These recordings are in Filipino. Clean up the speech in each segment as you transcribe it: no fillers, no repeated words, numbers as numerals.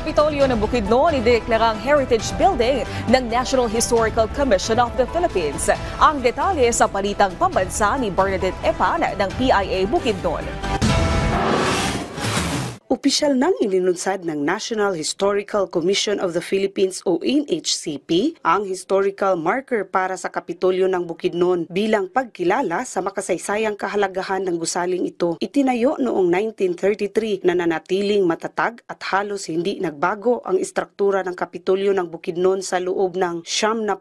Kapitolyo ng Bukidnon idineklarang Heritage Building ng National Historical Commission of the Philippines. Ang detalye sa palitang pambansa ni Bernadette Epan ng PIA Bukidnon. Opisyal nang inilunsad ng National Historical Commission of the Philippines o NHCP ang historical marker para sa Kapitolyo ng Bukidnon bilang pagkilala sa makasaysayang kahalagahan ng gusaling ito. Itinayo noong 1933 na nanatiling matatag at halos hindi nagbago ang istruktura ng Kapitolyo ng Bukidnon sa loob ng 72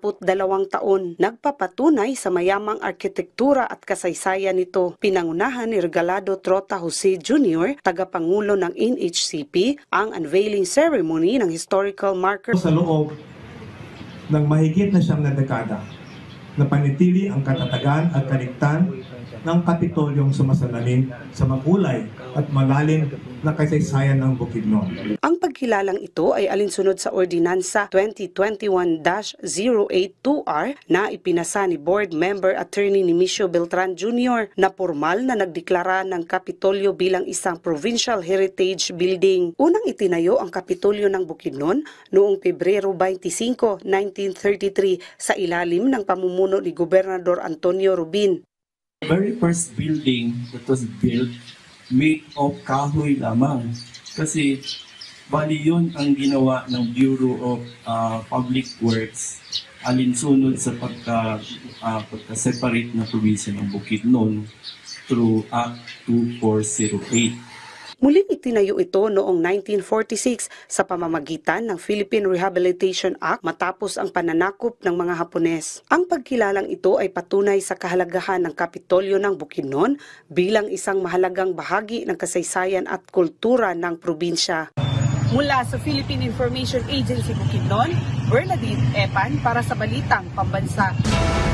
taon. Nagpapatunay sa mayamang arkitektura at kasaysayan nito. Pinangunahan ni Regalado Trota Jose Jr., tagapangulo ng NHCP, ang unveiling ceremony ng historical marker. Sa loob ng mahigit na 9 dekada, napanitili ang katatagan at kaligtan ng Kapitolyong sumasalamin sa makulay at malalim na kasaysayan ng Bukidnon. Ang pagkilalang ito ay alinsunod sa Ordinansa 2021-082R na ipinasa ni Board Member Attorney Nemesio Beltran Jr. na formal na nagdeklara ng Kapitolyo bilang isang Provincial Heritage Building. Unang itinayo ang Kapitolyo ng Bukidnon noong Pebrero 25, 1933 sa ilalim ng pamumuno ni Gobernador Antonio Rubin. The very first building that was built made of kahoy lamang kasi bali yun ang ginawa ng Bureau of Public Works alinsunod sa pagka-separate na probinsya ng Bukidnon through Act 2408. Muling itinayo ito noong 1946 sa pamamagitan ng Philippine Rehabilitation Act matapos ang pananakop ng mga Hapones. Ang pagkilalang ito ay patunay sa kahalagahan ng Kapitolyo ng Bukidnon bilang isang mahalagang bahagi ng kasaysayan at kultura ng probinsya. Mula sa Philippine Information Agency Bukidnon, Bernadette Epan para sa Balitang Pambansa.